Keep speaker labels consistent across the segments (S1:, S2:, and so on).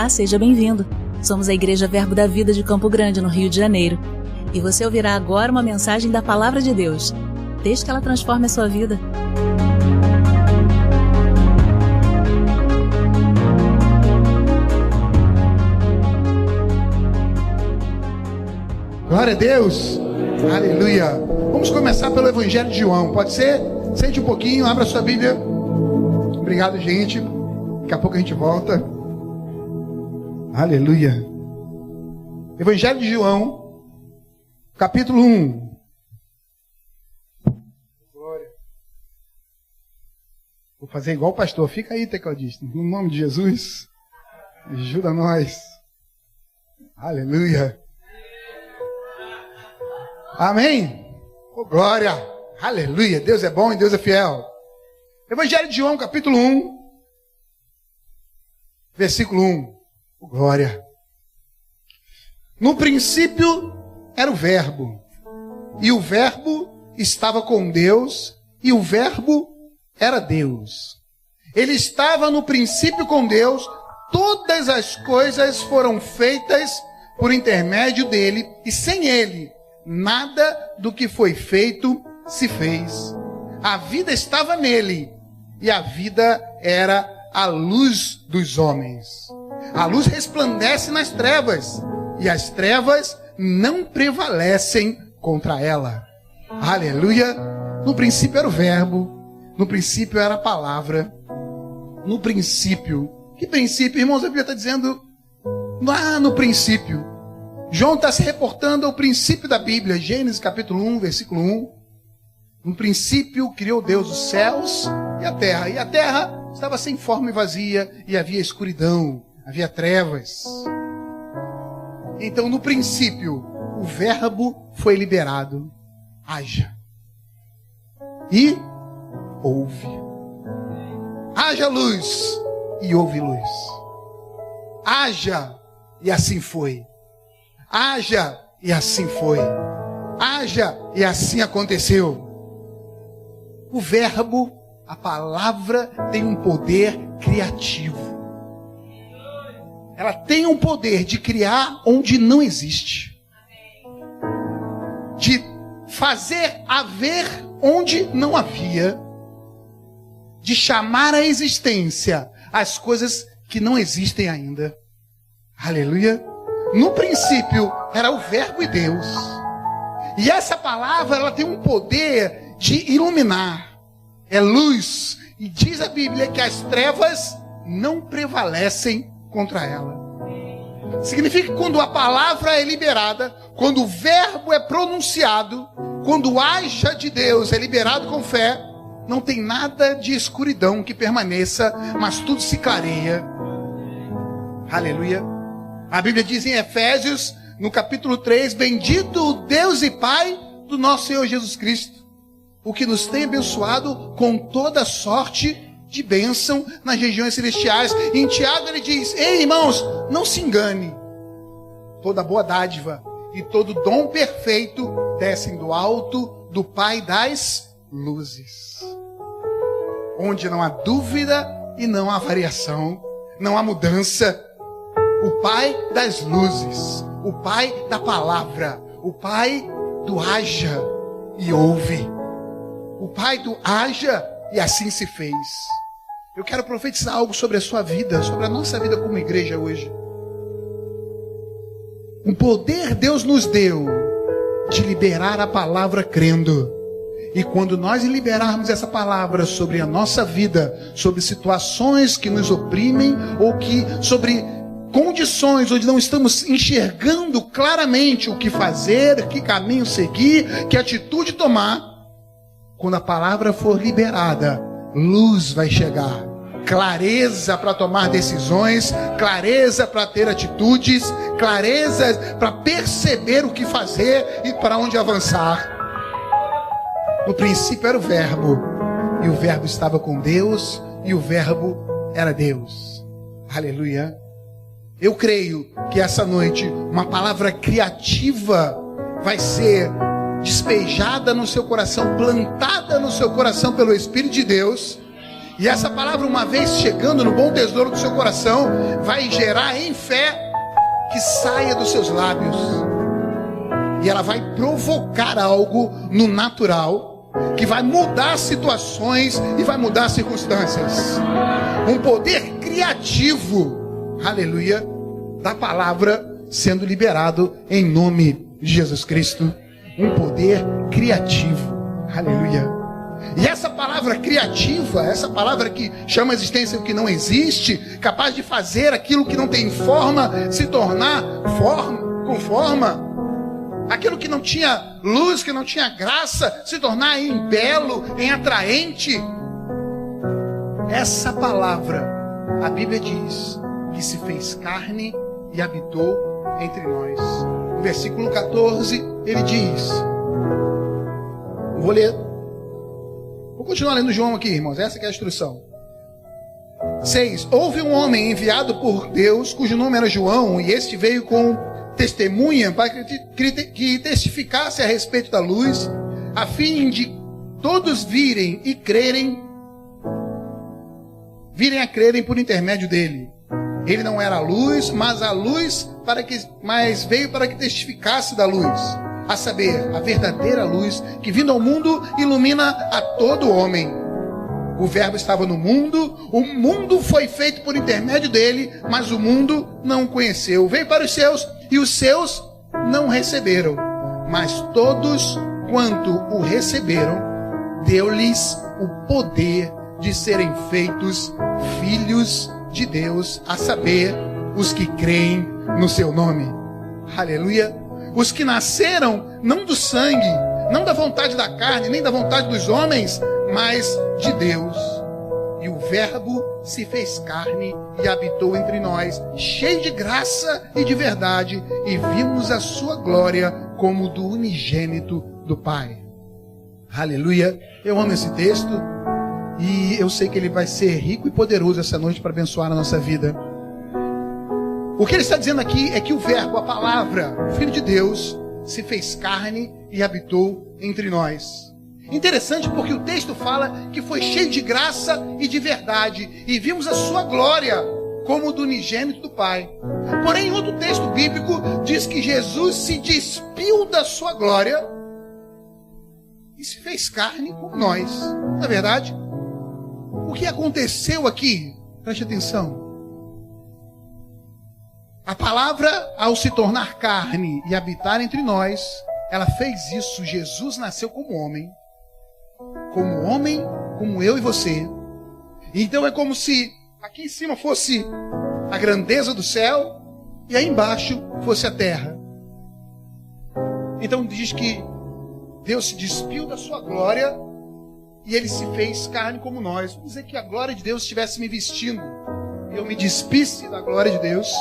S1: Olá, seja bem-vindo. Somos a Igreja Verbo da Vida de Campo Grande, no Rio de Janeiro. E você ouvirá agora uma mensagem da Palavra de Deus. Desde que ela transforme a sua vida.
S2: Glória a Deus, aleluia. Vamos começar pelo Evangelho de João, pode ser? Sente um pouquinho, abra sua Bíblia. Obrigado, gente. Daqui a pouco a gente volta. Aleluia. Evangelho de João, capítulo 1. Glória. Vou fazer igual o pastor, fica aí, tecladista. No nome de Jesus, ajuda nós. Aleluia. Amém? Oh, glória! Aleluia! Deus é bom e Deus é fiel. Evangelho de João, capítulo 1, versículo 1. Oh, glória! No princípio era o Verbo, e o Verbo estava com Deus, e o Verbo era Deus. Ele estava no princípio com Deus, todas as coisas foram feitas por intermédio dele, e sem ele nada do que foi feito se fez. A vida estava nele, e a vida era a luz dos homens. A luz resplandece nas trevas, e as trevas não prevalecem contra ela. Aleluia! No princípio era o Verbo, no princípio era a palavra, no princípio. Que princípio, irmãos? A Bíblia está dizendo lá no princípio. João está se reportando ao princípio da Bíblia, Gênesis capítulo 1, versículo 1. No princípio criou Deus os céus e a terra estava sem forma e vazia, e havia escuridão, havia trevas. Então no princípio, o Verbo foi liberado, haja, e houve. Haja luz, e houve luz. Haja, e assim foi. Haja, e assim foi. Haja, e assim aconteceu. O Verbo, a palavra, tem um poder criativo. Ela tem um poder de criar onde não existe. De fazer haver onde não havia. De chamar à existência as coisas que não existem ainda. Aleluia. No princípio era o Verbo e Deus. E essa palavra, ela tem um poder de iluminar. É luz. E diz a Bíblia que as trevas não prevalecem contra ela. Significa que quando a palavra é liberada, quando o Verbo é pronunciado, quando o haja de Deus é liberado com fé, não tem nada de escuridão que permaneça, mas tudo se clareia. Aleluia. A Bíblia diz em Efésios, no capítulo 3, bendito o Deus e Pai do nosso Senhor Jesus Cristo, o que nos tem abençoado com toda sorte de bênção nas regiões celestiais. E em Tiago ele diz, ei irmãos, não se engane, toda boa dádiva e todo dom perfeito descem do alto do Pai das luzes, onde não há dúvida e não há variação, não há mudança. O Pai das luzes, o Pai da palavra, o Pai do haja e ouve, o Pai do haja e assim se fez. Eu quero profetizar algo sobre a sua vida, sobre a nossa vida como igreja hoje. Um poder Deus nos deu de liberar a palavra crendo. E quando nós liberarmos essa palavra sobre a nossa vida, sobre situações que nos oprimem, ou que sobre condições onde não estamos enxergando claramente o que fazer, que caminho seguir, que atitude tomar, quando a palavra for liberada, luz vai chegar, clareza para tomar decisões, clareza para ter atitudes, clareza para perceber o que fazer e para onde avançar. No princípio era o Verbo, e o Verbo estava com Deus, e o Verbo era Deus. Aleluia. Eu creio que essa noite uma palavra criativa vai ser despejada no seu coração, plantada no seu coração pelo Espírito de Deus, E essa palavra, uma vez chegando no bom tesouro do seu coração, vai gerar em fé que saia dos seus lábios. E ela vai provocar algo no natural, que vai mudar situações e vai mudar circunstâncias. Um poder criativo, aleluia, da palavra sendo liberado em nome de Jesus Cristo. Um poder criativo, aleluia. E essa palavra criativa, essa palavra que chama a existência o que não existe, capaz de fazer aquilo que não tem forma se tornar com forma, aquilo que não tinha luz, que não tinha graça, se tornar em belo, em atraente. Essa palavra, a Bíblia diz que se fez carne e habitou entre nós. No versículo 14, ele diz, vou ler. Vou continuar lendo João aqui, irmãos. Essa que é a instrução. 6. Houve um homem enviado por Deus, cujo nome era João, e este veio com testemunha para que testificasse a respeito da luz, a fim de todos virem a crerem por intermédio dele. Ele não era a luz, mas veio para que testificasse da luz. A saber, a verdadeira luz que vindo ao mundo ilumina a todo homem. O verbo estava no mundo, o mundo foi feito por intermédio dele, mas o mundo não o conheceu. Veio para os seus e os seus não receberam. Mas todos quanto o receberam, deu-lhes o poder de serem feitos filhos de Deus, a saber, os que creem no seu nome. Aleluia. Os que nasceram não do sangue, não da vontade da carne, nem da vontade dos homens, mas de Deus. E o verbo se fez carne e habitou entre nós, cheio de graça e de verdade, e vimos a sua glória como do unigênito do Pai. Aleluia. Eu amo esse texto e eu sei que ele vai ser rico e poderoso essa noite para abençoar a nossa vida. O que ele está dizendo aqui é que o verbo, a palavra, o Filho de Deus, se fez carne e habitou entre nós. Interessante porque o texto fala que foi cheio de graça e de verdade, e vimos a sua glória como do unigênito do Pai. Porém, em outro texto bíblico, diz que Jesus se despiu da sua glória e se fez carne como nós. Não é verdade? O que aconteceu aqui? Preste atenção. A palavra, ao se tornar carne e habitar entre nós, ela fez isso. Jesus nasceu como homem, como eu e você. Então é como se aqui em cima fosse a grandeza do céu e aí embaixo fosse a terra. Então diz que Deus se despiu da sua glória e ele se fez carne como nós. Vamos dizer que a glória de Deus estivesse me vestindo e eu me despisse da glória de Deus.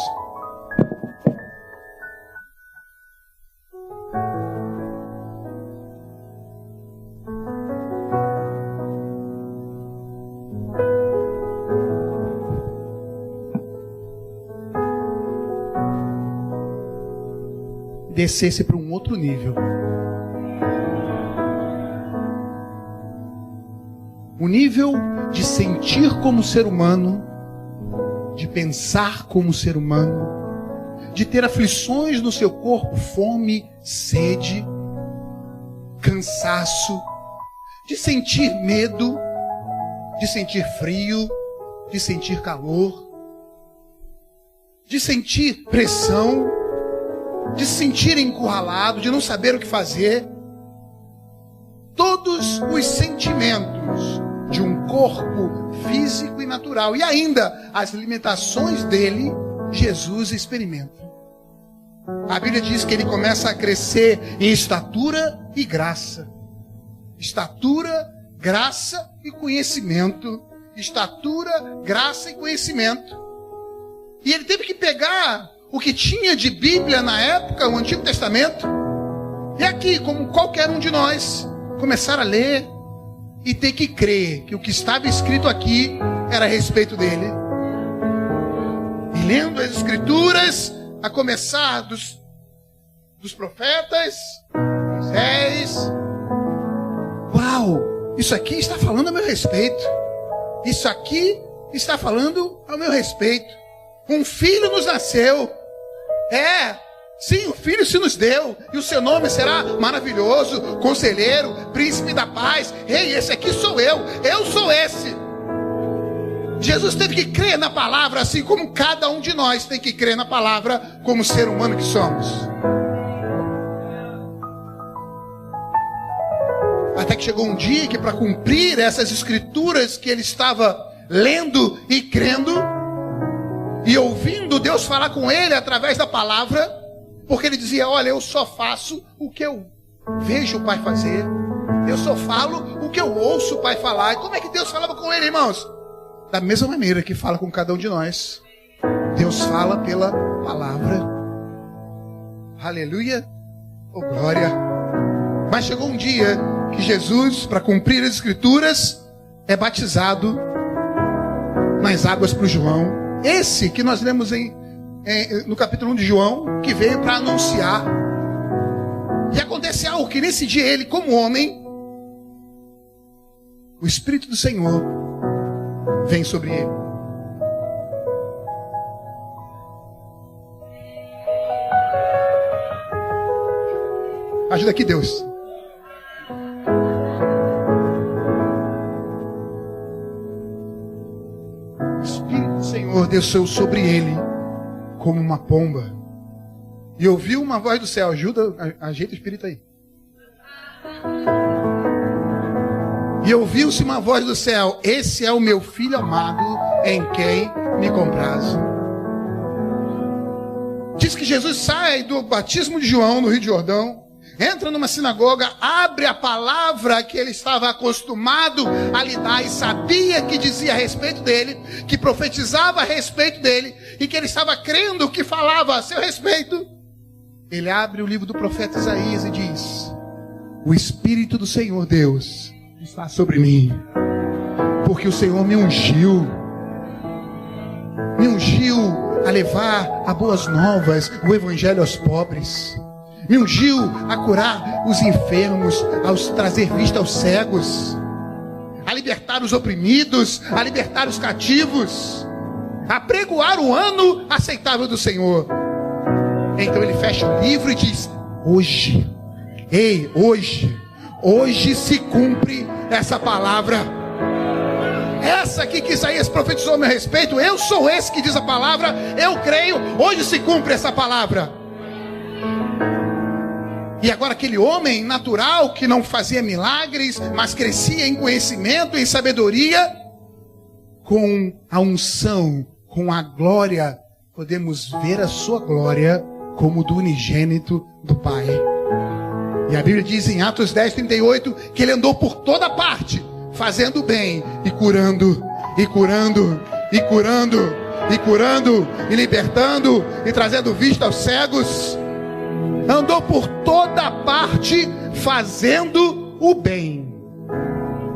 S2: Descesse para um outro nível. O nível de sentir como ser humano, de pensar como ser humano, de ter aflições no seu corpo, fome, sede, cansaço, de sentir medo, de sentir frio, de sentir calor, de sentir pressão, de se sentir encurralado, de não saber o que fazer. Todos os sentimentos de um corpo físico e natural. E ainda as limitações dele, Jesus experimenta. A Bíblia diz que ele começa a crescer em estatura e graça. Estatura, graça e conhecimento. Estatura, graça e conhecimento. E ele teve que pegar o que tinha de Bíblia na época, o Antigo Testamento, e aqui, como qualquer um de nós, começar a ler e ter que crer que o que estava escrito aqui era a respeito dele. E lendo as Escrituras, a começar dos profetas, Moisés. Uau, isso aqui está falando a meu respeito. Isso aqui está falando ao meu respeito. Um filho nos nasceu. Sim, o filho se nos deu. E o seu nome será maravilhoso, conselheiro, príncipe da paz. Esse aqui sou eu. Eu sou esse. Jesus teve que crer na palavra, assim como cada um de nós tem que crer na palavra como ser humano que somos. Até que chegou um dia que, para cumprir essas escrituras que ele estava lendo e crendo e ouvindo Deus falar com ele através da palavra, porque ele dizia: olha, eu só faço o que eu vejo o Pai fazer, eu só falo o que eu ouço o Pai falar. E como é que Deus falava com ele, irmãos? Da mesma maneira que fala com cada um de nós. Deus fala pela palavra. Aleluia, oh glória. Mas chegou um dia que Jesus, para cumprir as escrituras, é batizado nas águas por João. Esse que nós lemos no capítulo 1 de João, que veio para anunciar. E acontece algo que nesse dia ele, como homem, o Espírito do Senhor vem sobre ele. Ajuda aqui, Deus. O Espírito do Senhor desceu sobre ele como uma pomba. E ouviu uma voz do céu. Ajeita o Espírito aí. E ouviu-se uma voz do céu: esse é o meu filho amado, em quem me comprazo. Diz que Jesus sai do batismo de João no Rio de Jordão, entra numa sinagoga, abre a palavra que ele estava acostumado a lidar e sabia que dizia a respeito dele, que profetizava a respeito dele e que ele estava crendo que falava a seu respeito. Ele abre o livro do profeta Isaías e diz: o Espírito do Senhor Deus está sobre mim, porque o Senhor me ungiu a levar a boas novas, o evangelho aos pobres, me ungiu a curar os enfermos, a trazer vista aos cegos, a libertar os oprimidos, a libertar os cativos, a pregoar o ano aceitável do Senhor. Então ele fecha o livro e diz: hoje se cumpre essa palavra. Essa aqui que Isaías profetizou a meu respeito, eu sou esse que diz a palavra, eu creio, hoje se cumpre essa palavra. E agora aquele homem natural que não fazia milagres, mas crescia em conhecimento, em sabedoria, com a unção, com a glória, podemos ver a sua glória como do unigênito do Pai. E a Bíblia diz em Atos 10:38 que ele andou por toda parte, fazendo bem e curando, e curando, e curando, e curando, e libertando, e trazendo vista aos cegos. Andou por toda parte, fazendo o bem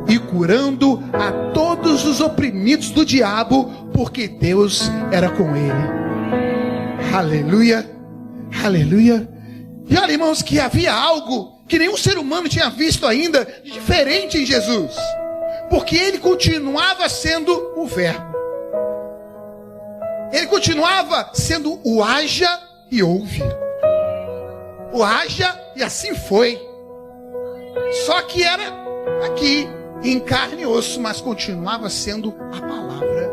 S2: e curando a todos os oprimidos do diabo, porque Deus era com ele. Aleluia, aleluia. E olha, irmãos, que havia algo que nenhum ser humano tinha visto ainda de diferente em Jesus, porque ele continuava sendo o Verbo. Ele continuava sendo o haja e ouve. O haja e assim foi. Só que era aqui, em carne e osso, mas continuava sendo a palavra.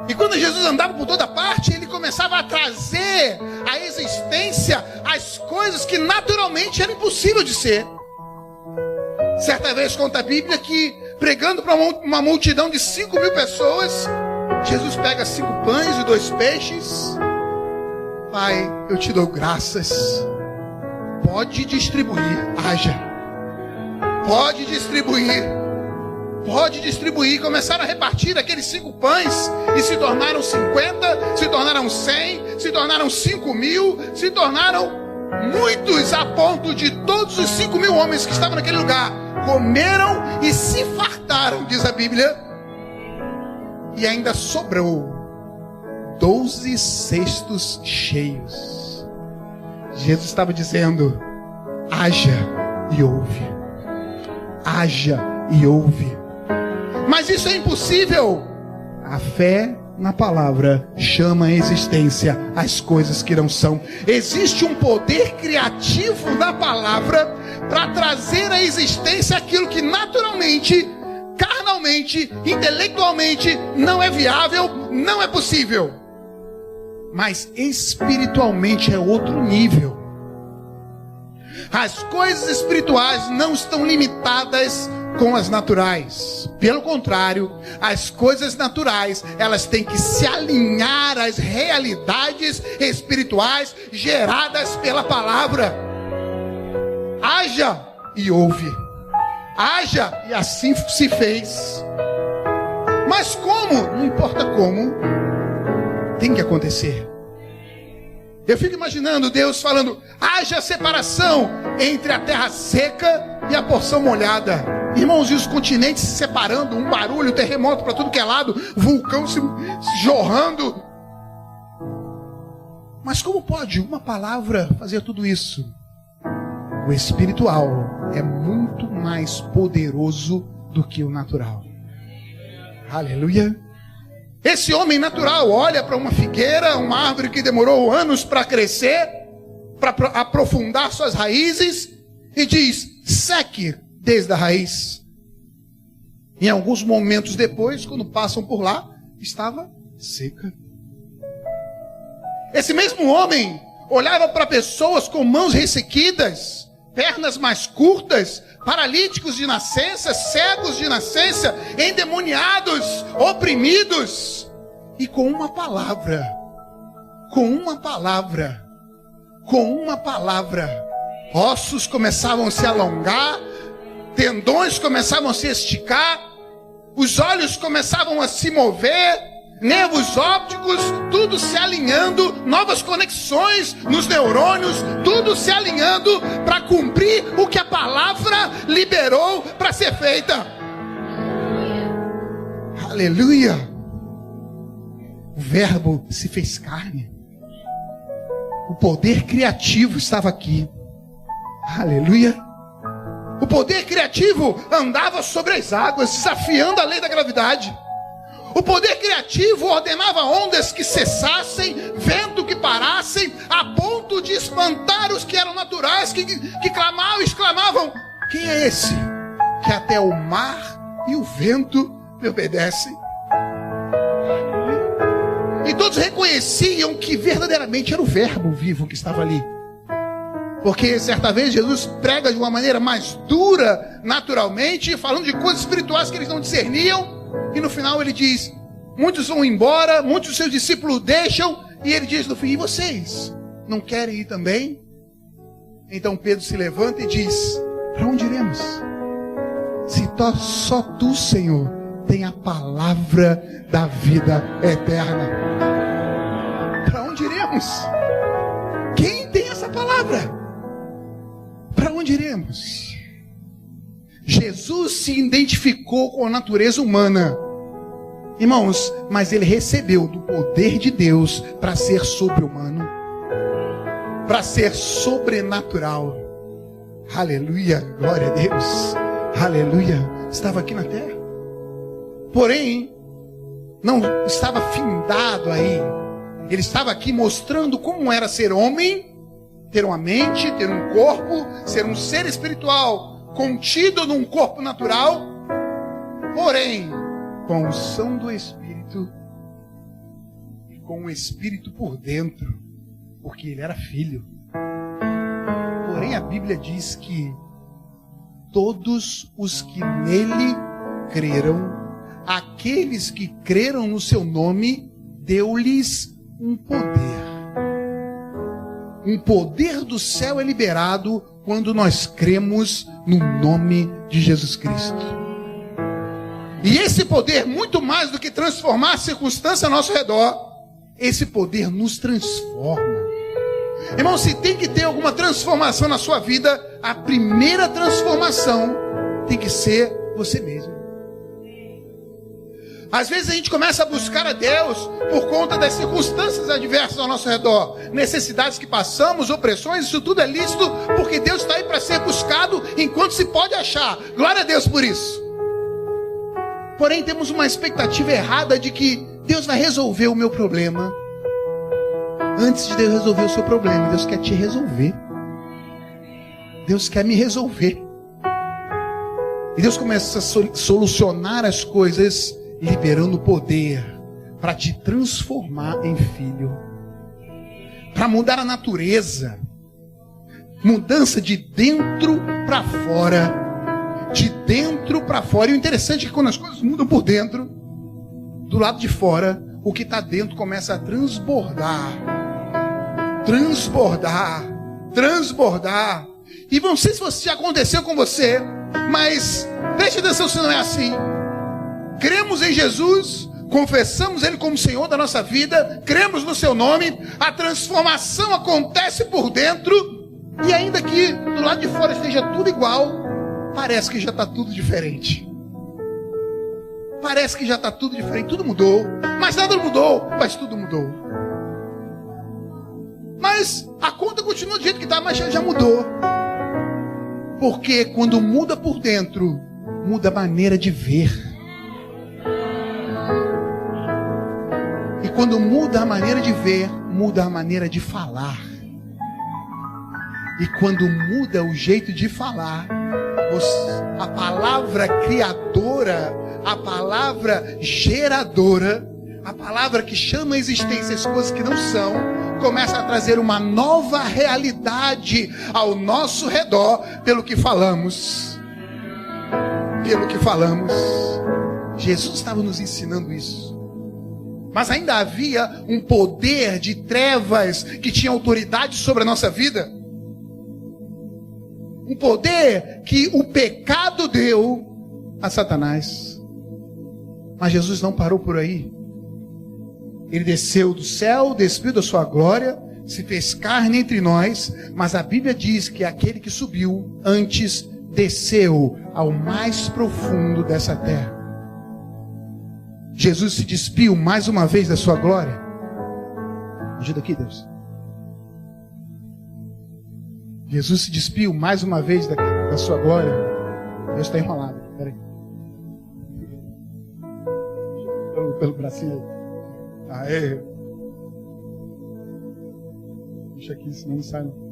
S2: E quando Jesus andava por toda parte, ele começava a trazer à existência as coisas que naturalmente era impossível de ser. Certa vez conta a Bíblia que, pregando para uma multidão de 5.000 pessoas, Jesus pega 5 pães e 2 peixes. Pai, eu te dou graças. Pode distribuir, haja. Pode distribuir. Pode distribuir. Começaram a repartir aqueles 5 pães e se tornaram 50, se tornaram 100, se tornaram 5.000, se tornaram muitos, a ponto de todos os 5.000 homens que estavam naquele lugar comeram e se fartaram, diz a Bíblia. E ainda sobrou 12 cestos cheios. Jesus estava dizendo: haja e ouve. Haja e ouve. mas isso é impossível. A fé na palavra chama a existência as coisas que não são. Existe um poder criativo na palavra para trazer à existência aquilo que naturalmente, carnalmente, intelectualmente não é viável, não é possível. Mas espiritualmente é outro nível. As coisas espirituais não estão limitadas com as naturais. Pelo contrário, as coisas naturais, elas têm que se alinhar às realidades espirituais geradas pela palavra. Haja e ouve. Haja e assim se fez. Mas como? Não importa como, tem que acontecer. Eu fico imaginando Deus falando: haja separação entre a terra seca e a porção molhada. Irmãos, e os continentes se separando, um barulho, terremoto para tudo que é lado, vulcão se jorrando. Mas como pode uma palavra fazer tudo isso? O espiritual é muito mais poderoso do que o natural. Aleluia. Esse homem natural olha para uma figueira, uma árvore que demorou anos para crescer, para aprofundar suas raízes, e diz: seque desde a raiz. Em alguns momentos depois, quando passam por lá, estava seca. Esse mesmo homem olhava para pessoas com mãos ressequidas, pernas mais curtas, paralíticos de nascença, cegos de nascença, endemoniados, oprimidos. E com uma palavra, ossos começavam a se alongar, tendões começavam a se esticar, os olhos começavam a se mover, nervos ópticos, tudo se alinhando, novas conexões nos neurônios, tudo se alinhando para cumprir o que a palavra liberou para ser feita. Aleluia! O verbo se fez carne. O poder criativo estava aqui. Aleluia! O poder criativo andava sobre as águas, desafiando a lei da gravidade. O poder criativo ordenava ondas que cessassem, vento que parassem, a ponto de espantar os que eram naturais, que clamavam e exclamavam: quem é esse que até o mar e o vento lhe obedecem? E todos reconheciam que verdadeiramente era o verbo vivo que estava ali. Porque certa vez Jesus prega de uma maneira mais dura, naturalmente, falando de coisas espirituais que eles não discerniam. E no final ele diz: muitos vão embora, muitos dos seus discípulos deixam. E ele diz no fim: e vocês não querem ir também? Então Pedro se levanta e diz: para onde iremos? Se só tu, Senhor, tem a palavra da vida eterna. Para onde iremos? Quem tem essa palavra? Para onde iremos? Jesus se identificou com a natureza humana, irmãos, mas ele recebeu do poder de Deus para ser sobre-humano, para ser sobrenatural. Aleluia, glória a Deus, aleluia. Estava aqui na terra, porém não estava findado aí. Ele estava aqui mostrando como era ser homem, ter uma mente, ter um corpo, ser um ser espiritual contido num corpo natural, porém com a unção do Espírito e com o Espírito por dentro, porque ele era filho. Porém a Bíblia diz que todos os que nele creram, aqueles que creram no seu nome, deu-lhes um poder. Um poder do céu é liberado quando nós cremos no nome de Jesus Cristo. E esse poder, muito mais do que transformar a circunstância ao nosso redor, esse poder nos transforma. Irmão, se tem que ter alguma transformação na sua vida, a primeira transformação tem que ser você mesmo. Às vezes a gente começa a buscar a Deus por conta das circunstâncias adversas ao nosso redor, necessidades que passamos, opressões, isso tudo é lícito, porque Deus está aí para ser buscado enquanto se pode achar. Glória a Deus por isso. Porém, temos uma expectativa errada de que Deus vai resolver o meu problema. Antes de Deus resolver o seu problema, Deus quer te resolver. Deus quer me resolver. E Deus começa a solucionar as coisas, liberando poder para te transformar em filho, para mudar a natureza, mudança de dentro para fora, de dentro para fora. E o interessante é que quando as coisas mudam por dentro, do lado de fora, o que está dentro começa a transbordar, transbordar, transbordar. E não sei se já aconteceu com você, mas preste atenção se não é assim. Cremos em Jesus, confessamos Ele como Senhor da nossa vida, cremos no seu nome, a transformação acontece por dentro, e ainda que do lado de fora esteja tudo igual, parece que já está tudo diferente. Parece que já está tudo diferente, tudo mudou, mas nada mudou, mas tudo mudou. Mas a conta continua do jeito que está, mas já mudou. Porque quando muda por dentro, muda a maneira de ver. E quando muda a maneira de ver, muda a maneira de falar. E quando muda o jeito de falar, a palavra criadora, a palavra geradora, a palavra que chama a existência as coisas que não são, começa a trazer uma nova realidade ao nosso redor pelo que falamos. Pelo que falamos. Jesus estava nos ensinando isso. Mas ainda havia um poder de trevas que tinha autoridade sobre a nossa vida. Um poder que o pecado deu a Satanás. Mas Jesus não parou por aí. Ele desceu do céu, despiu da sua glória, se fez carne entre nós, mas a Bíblia diz que aquele que subiu antes desceu ao mais profundo dessa terra. Jesus se despiu mais uma vez da sua glória. Ajuda aqui, Deus. Jesus se despiu mais uma vez da sua glória. Deus está enrolado. Espera aí. Pelo bracinho aí. Aê. Deixa aqui, senão não sai não.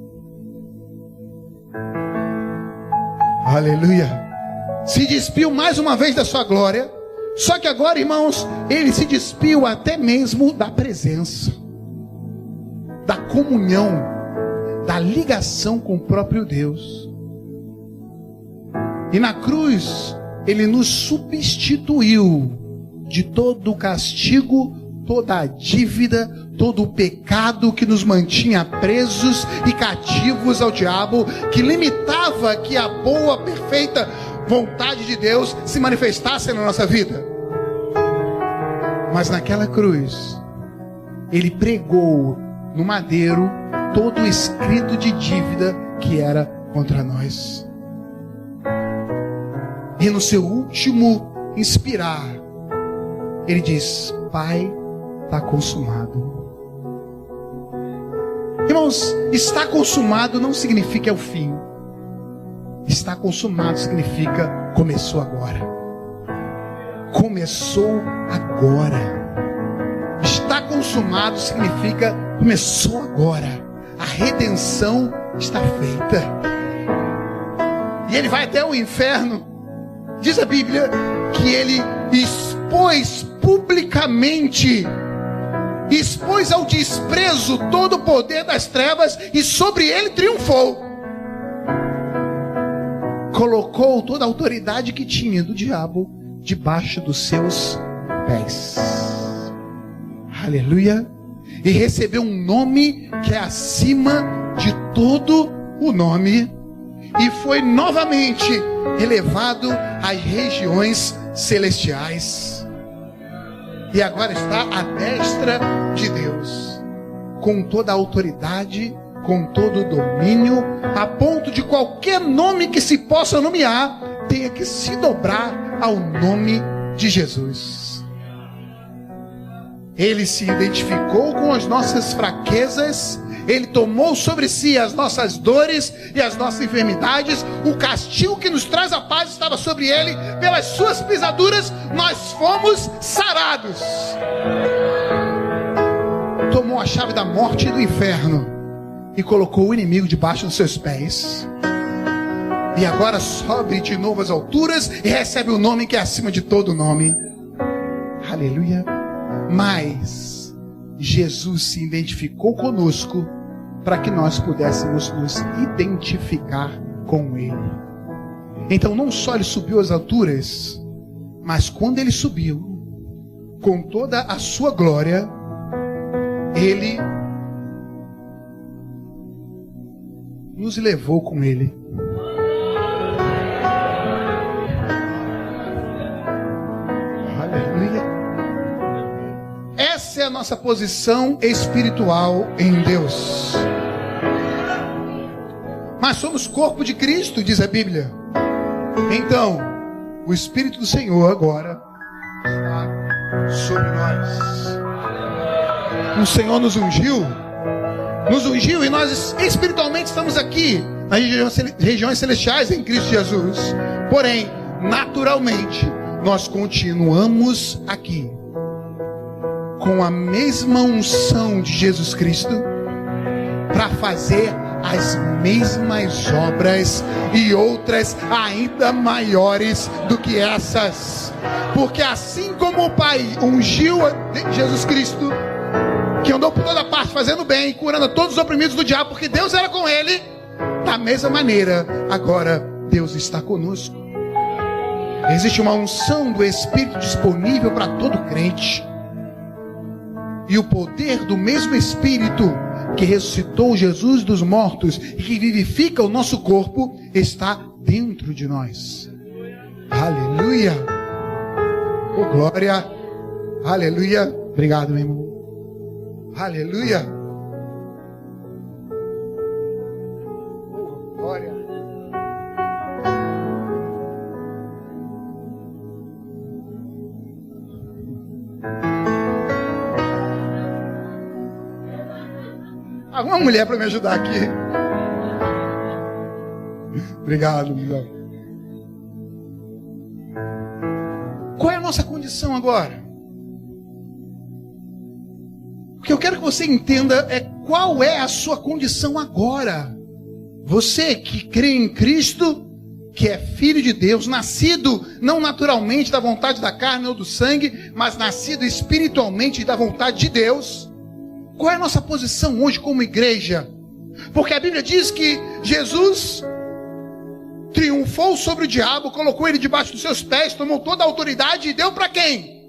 S2: Aleluia. Se despiu mais uma vez da sua glória. Só que agora, irmãos, ele se despiu até mesmo da presença, da comunhão, da ligação com o próprio Deus. E na cruz, ele nos substituiu de todo o castigo, toda a dívida, todo o pecado que nos mantinha presos e cativos ao diabo, que limitava que a boa, perfeita vontade de Deus se manifestasse na nossa vida. Mas naquela cruz, ele pregou no madeiro todo o escrito de dívida que era contra nós. E no seu último inspirar, ele diz: Pai, está consumado. Irmãos, está consumado não significa é o fim. Está consumado significa começou agora. Começou agora. Está consumado significa começou agora. A redenção está feita. E ele vai até o inferno. Diz a Bíblia que ele expôs publicamente, expôs ao desprezo todo o poder das trevas e sobre ele triunfou. Colocou toda a autoridade que tinha do diabo debaixo dos seus pés. Aleluia. E recebeu um nome que é acima de todo o nome. E foi novamente elevado às regiões celestiais. E agora está à destra de Deus, com toda a autoridade, com todo o domínio, a ponto de qualquer nome que se possa nomear tenha que se dobrar ao nome de Jesus. Ele se identificou com as nossas fraquezas Ele tomou sobre si as nossas dores e as nossas enfermidades. O castigo que nos traz a paz estava sobre ele. Pelas suas pisaduras nós fomos sarados. Tomou a chave da morte e do inferno e colocou o inimigo debaixo dos seus pés. E agora sobe de novo às alturas e recebe o nome que é acima de todo nome. Aleluia. Mas Jesus se identificou conosco para que nós pudéssemos nos identificar com Ele. Então não só Ele subiu às alturas, mas quando Ele subiu com toda a sua glória, Ele nos levou com Ele. Aleluia. Essa é a nossa posição espiritual em Deus. Mas somos corpo de Cristo, diz a Bíblia. Então, o Espírito do Senhor agora está sobre nós. O Senhor nos ungiu e nós espiritualmente estamos aqui nas regiões celestiais em Cristo Jesus. Porém, naturalmente, nós continuamos aqui com a mesma unção de Jesus Cristo para fazer as mesmas obras e outras ainda maiores do que essas. Porque assim como o Pai ungiu Jesus Cristo, que andou por toda parte fazendo bem, curando todos os oprimidos do diabo, porque Deus era com ele, da mesma maneira, agora Deus está conosco. Existe uma unção do Espírito disponível para todo crente. E o poder do mesmo Espírito que ressuscitou Jesus dos mortos e que vivifica o nosso corpo está dentro de nós. Aleluia! Oh, glória! Aleluia! Obrigado, meu irmão. Aleluia! Oh, glória! Alguma mulher para me ajudar aqui? Obrigado, Miguel. Qual é a nossa condição agora? O que eu quero que você entenda é qual é a sua condição agora. Você que crê em Cristo, que é filho de Deus, nascido não naturalmente da vontade da carne ou do sangue, mas nascido espiritualmente da vontade de Deus. Qual é a nossa posição hoje como igreja? Porque a Bíblia diz que Jesus triunfou sobre o diabo, colocou ele debaixo dos seus pés, tomou toda a autoridade e deu para quem?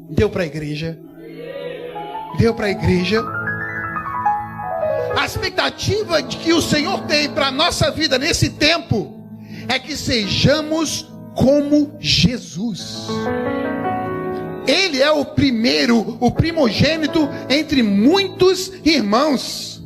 S2: Deu para a igreja. Deu para a igreja. A expectativa de que o Senhor tem para a nossa vida nesse tempo é que sejamos como Jesus. Ele é o primeiro, o primogênito entre muitos irmãos.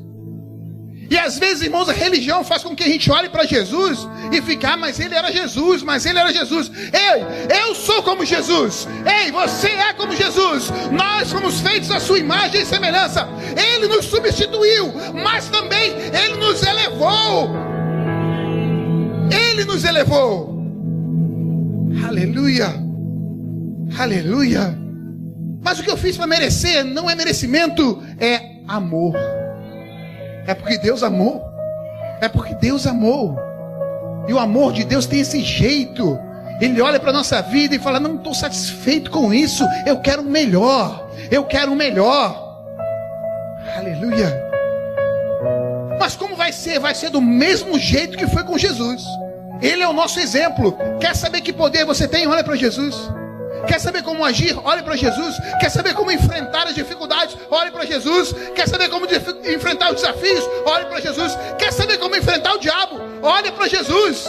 S2: E às vezes, irmãos, a religião faz com que a gente olhe para Jesus e fique, mas ele era Jesus, mas ele era Jesus. Ei, eu sou como Jesus. Ei, você é como Jesus. Nós fomos feitos à sua imagem e semelhança. Ele nos substituiu, mas também ele nos elevou. Ele nos elevou. Aleluia. Aleluia. Mas o que eu fiz para merecer não é merecimento, é amor. É porque Deus amou. É porque Deus amou. E o amor de Deus tem esse jeito. Ele olha para a nossa vida e fala, não estou satisfeito com isso, eu quero o melhor. Eu quero o melhor. Aleluia. Mas como vai ser? Vai ser do mesmo jeito que foi com Jesus. Ele é o nosso exemplo. Quer saber que poder você tem? Olha para Jesus. Quer saber como agir? Olhe para Jesus. Quer saber como enfrentar as dificuldades? Olhe para Jesus. Quer saber como enfrentar os desafios? Olhe para Jesus. Quer saber como enfrentar o diabo? Olhe para Jesus.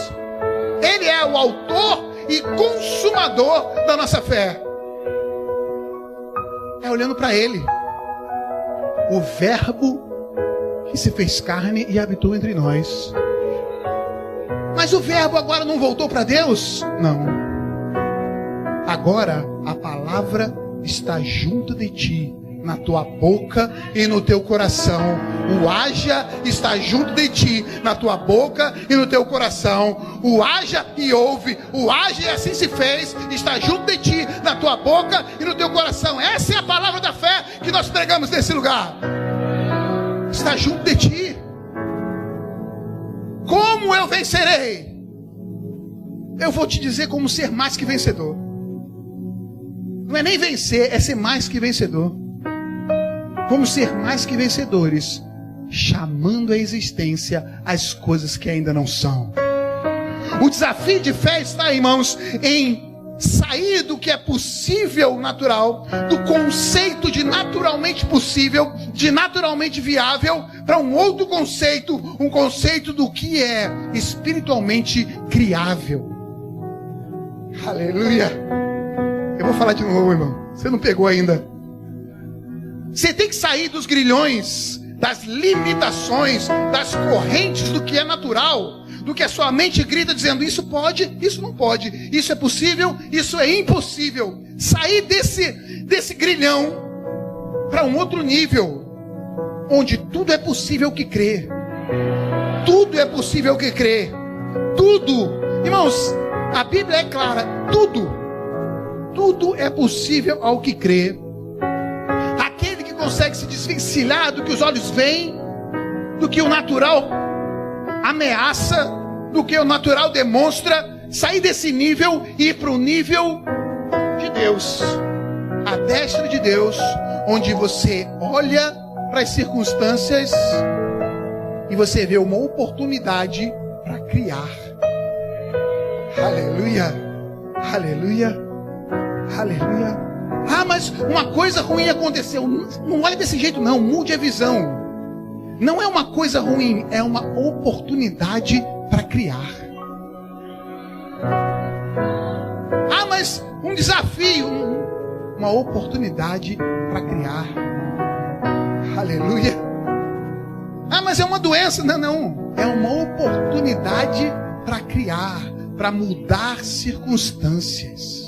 S2: Ele é o autor e consumador da nossa fé. É olhando para Ele. O Verbo que se fez carne e habitou entre nós. Mas o Verbo agora não voltou para Deus? Não. Agora a palavra está junto de ti na tua boca e no teu coração. O haja está junto de ti, na tua boca e no teu coração. O haja e ouve, o haja e assim se fez, está junto de ti, na tua boca e no teu coração. Essa é a palavra da fé que nós pregamos nesse lugar. Está junto de ti. Como eu vencerei? Eu vou te dizer como ser mais que vencedor. Não é nem vencer, é ser mais que vencedor. Vamos ser mais que vencedores, chamando à existência as coisas que ainda não são. O desafio de fé está, irmãos, em sair do que é possível natural, do conceito de naturalmente possível, de naturalmente viável, para um outro conceito, um conceito do que é espiritualmente criável. Aleluia! Eu vou falar de novo, irmão. Você não pegou ainda. Você tem que sair dos grilhões, das limitações, das correntes do que é natural, do que a sua mente grita dizendo: isso pode, isso não pode, isso é possível, isso é impossível. Sair desse grilhão para um outro nível, onde tudo é possível que crê. Tudo é possível que crê. Tudo. Irmãos, a Bíblia é clara. Tudo é possível ao que crê. Aquele que consegue se desvencilhar do que os olhos veem, do que o natural ameaça, do que o natural demonstra, sair desse nível e ir para o nível de Deus, a destra de Deus, onde você olha para as circunstâncias e você vê uma oportunidade para criar. Aleluia, aleluia, aleluia. Ah, mas uma coisa ruim aconteceu. Não olhe desse jeito não, mude a visão. Não é uma coisa ruim, é uma oportunidade para criar. Ah, mas um desafio, uma oportunidade para criar. Aleluia. Ah, mas é uma doença. Não, é uma oportunidade para criar, para mudar circunstâncias.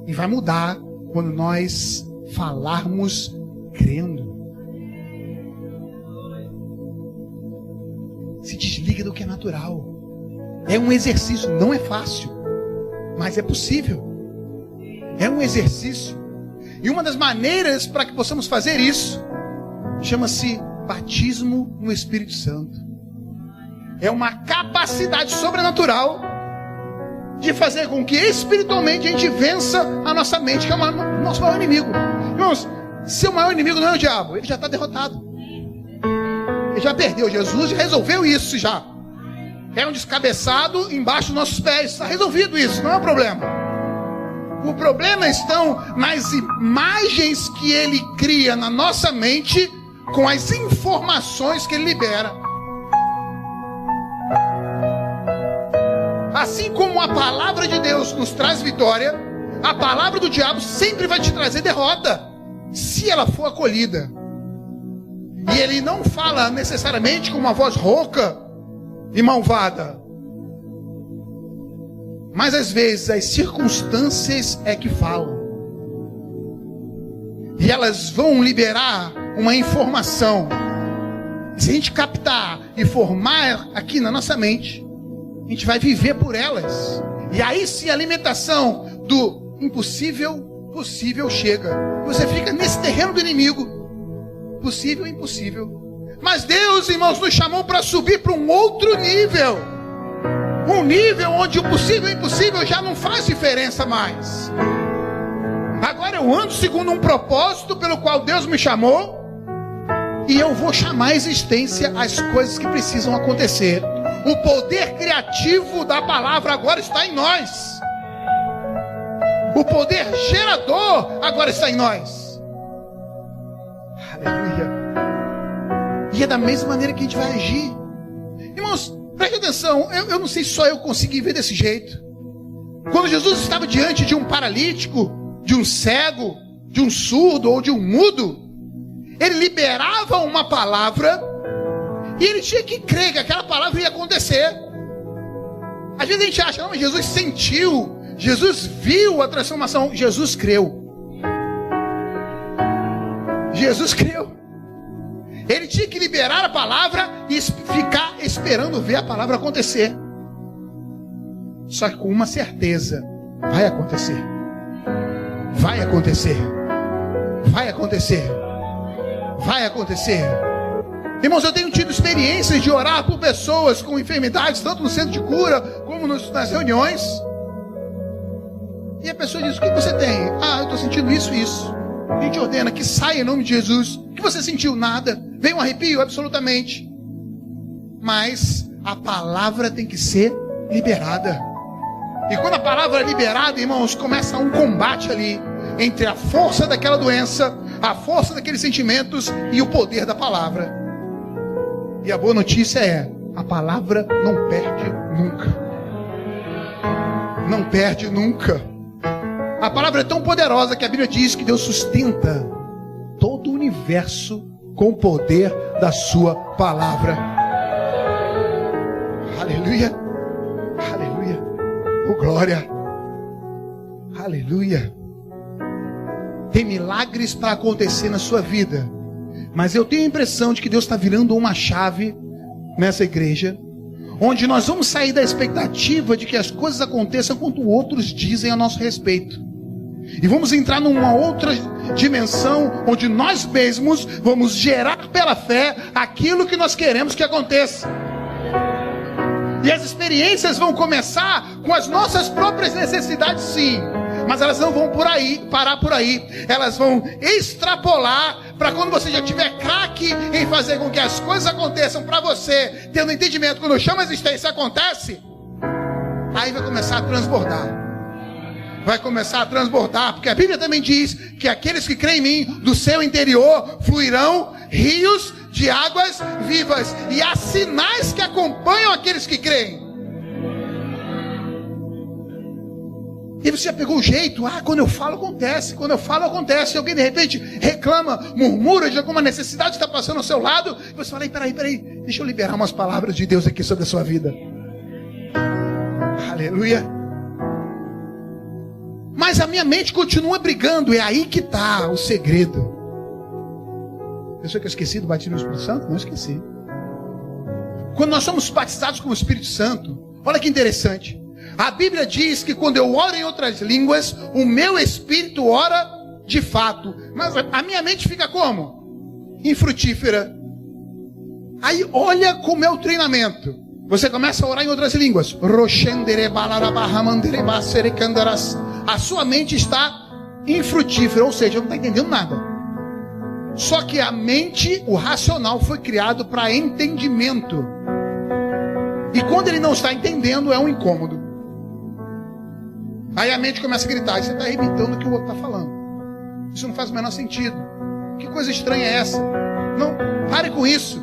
S2: E vai mudar quando nós falarmos crendo. Se desliga do que é natural. É um exercício, não é fácil, mas é possível. É um exercício. E uma das maneiras para que possamos fazer isso chama-se batismo no Espírito Santo. É uma capacidade sobrenatural de fazer com que espiritualmente a gente vença a nossa mente, que é o nosso maior inimigo. Irmãos, seu maior inimigo não é o diabo, ele já está derrotado. Ele já perdeu. Jesus já resolveu isso já. É um descabeçado embaixo dos nossos pés. Está resolvido isso, não é um problema. O problema estão nas imagens que ele cria na nossa mente, com as informações que ele libera. Assim como a palavra de Deus nos traz vitória, a palavra do diabo sempre vai te trazer derrota, se ela for acolhida. E ele não fala necessariamente com uma voz rouca e malvada, mas às vezes as circunstâncias é que falam. E elas vão liberar uma informação. Se a gente captar e formar aqui na nossa mente, a gente vai viver por elas. E aí sim a alimentação do impossível, possível chega. Você fica nesse terreno do inimigo. Possível, impossível. Mas Deus, irmãos, nos chamou para subir para um outro nível. Um nível onde o possível e o impossível já não faz diferença mais. Agora eu ando segundo um propósito pelo qual Deus me chamou. E eu vou chamar à existência as coisas que precisam acontecer. O poder criativo da palavra agora está em nós. O poder gerador agora está em nós. Aleluia. E é da mesma maneira que a gente vai agir. Irmãos, preste atenção. Eu não sei se só eu consegui ver desse jeito. Quando Jesus estava diante de um paralítico, de um cego, de um surdo ou de um mudo, ele liberava uma palavra e ele tinha que crer que aquela palavra ia acontecer. Às vezes a gente acha, não, mas Jesus sentiu, Jesus viu a transformação. Jesus creu. Jesus creu. Ele tinha que liberar a palavra e ficar esperando ver a palavra acontecer. Só que com uma certeza: vai acontecer. Vai acontecer. Vai acontecer. Vai acontecer. Irmãos, eu tenho tido experiências de orar por pessoas com enfermidades, tanto no centro de cura como nas reuniões. E a pessoa diz: o que você tem? Ah, eu estou sentindo isso e isso. A gente ordena que saia em nome de Jesus. O que você sentiu? Nada. Veio um arrepio? Absolutamente. Mas a palavra tem que ser liberada. E quando a palavra é liberada, irmãos, começa um combate ali entre a força daquela doença, a força daqueles sentimentos e o poder da palavra. E a boa notícia é: a palavra não perde nunca. Não perde nunca. A palavra é tão poderosa que a Bíblia diz que Deus sustenta todo o universo com o poder da sua palavra. Aleluia. Aleluia. Oh, glória. Aleluia. Tem milagres para acontecer na sua vida, mas eu tenho a impressão de que Deus está virando uma chave nessa igreja, onde nós vamos sair da expectativa de que as coisas aconteçam quanto outros dizem a nosso respeito, e vamos entrar numa outra dimensão, onde nós mesmos vamos gerar pela fé aquilo que nós queremos que aconteça. E as experiências vão começar com as nossas próprias necessidades, sim, mas elas não vão parar por aí. Elas vão extrapolar para quando você já tiver craque em fazer com que as coisas aconteçam para você, tendo entendimento, quando chama a existência acontece, aí vai começar a transbordar. Vai começar a transbordar, porque a Bíblia também diz que aqueles que creem em mim, do seu interior fluirão rios de águas vivas. E há sinais que acompanham aqueles que creem. E você já pegou o jeito: ah, quando eu falo acontece, quando eu falo acontece. Alguém de repente reclama, murmura de alguma necessidade que está passando ao seu lado, e você fala: peraí, deixa eu liberar umas palavras de Deus aqui sobre a sua vida. Aleluia. Mas a minha mente continua brigando. É aí que está o segredo. Pensou que eu esqueci do batismo do Espírito Santo? Não esqueci. Quando nós somos batizados com o Espírito Santo, olha que interessante. A Bíblia diz que quando eu oro em outras línguas, o meu espírito ora de fato. Mas a minha mente fica como? Infrutífera. Aí olha como é o treinamento. Você começa a orar em outras línguas. A sua mente está infrutífera, ou seja, não está entendendo nada. Só que a mente, o racional, foi criado para entendimento. E quando ele não está entendendo, é um incômodo. Aí a mente começa a gritar: você está imitando o que o outro está falando. Isso não faz o menor sentido. Que coisa estranha é essa? Não, pare com isso.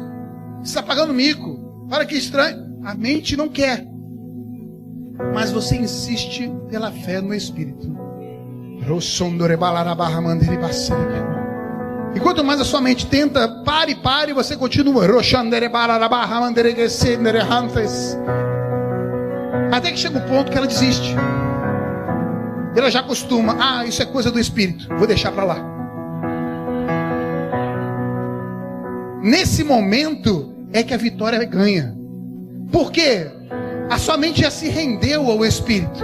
S2: Você está pagando mico. Para, que estranho. A mente não quer. Mas você insiste pela fé no Espírito. E quanto mais a sua mente tenta, pare, você continua. Até que chega um ponto que ela desiste. Ela já acostuma: ah, isso é coisa do Espírito, vou deixar para lá. Nesse momento é que a vitória ganha. Por quê? A sua mente já se rendeu ao Espírito.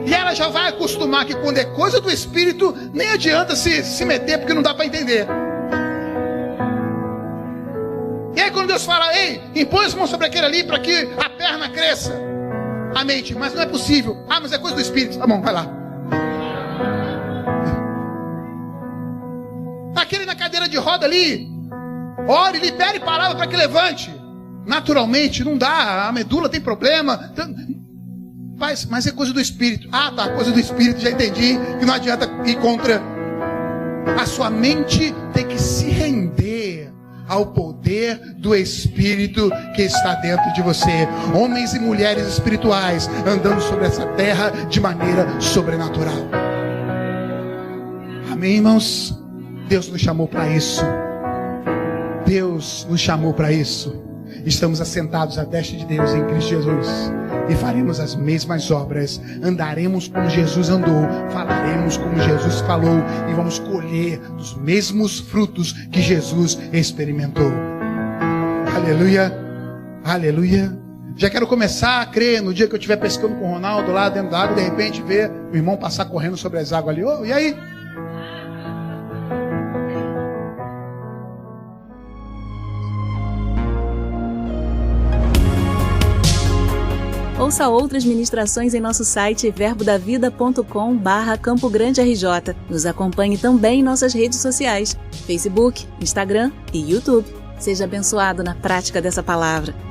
S2: E ela já vai acostumar que quando é coisa do Espírito, nem adianta se meter, porque não dá para entender. E aí quando Deus fala: ei, impõe as mãos sobre aquele ali para que a perna cresça. A mente: mas não é possível. Ah, mas é coisa do Espírito. Tá bom, vai lá. Aquele na cadeira de roda ali, ore, libere palavra para que levante. Naturalmente, não dá, a medula tem problema. Mas é coisa do Espírito. Ah, tá, coisa do Espírito, já entendi que não adianta ir contra. A sua mente tem que se render ao poder do Espírito que está dentro de você. Homens e mulheres espirituais andando sobre essa terra de maneira sobrenatural. Amém, irmãos? Deus nos chamou para isso. Deus nos chamou para isso. Estamos assentados à destra de Deus em Cristo Jesus. e faremos as mesmas obras. Andaremos como Jesus andou, falaremos como Jesus falou e vamos colher os mesmos frutos que Jesus experimentou. Aleluia, aleluia. Já quero começar a crer no dia que eu estiver pescando com o Ronaldo lá dentro da água, de repente ver o irmão passar correndo sobre as águas ali. Oh, e aí?
S1: Ouça outras ministrações em nosso site verbodavida.com/Campo Grande RJ. Nos acompanhe também em nossas redes sociais, Facebook, Instagram e YouTube. Seja abençoado na prática dessa palavra.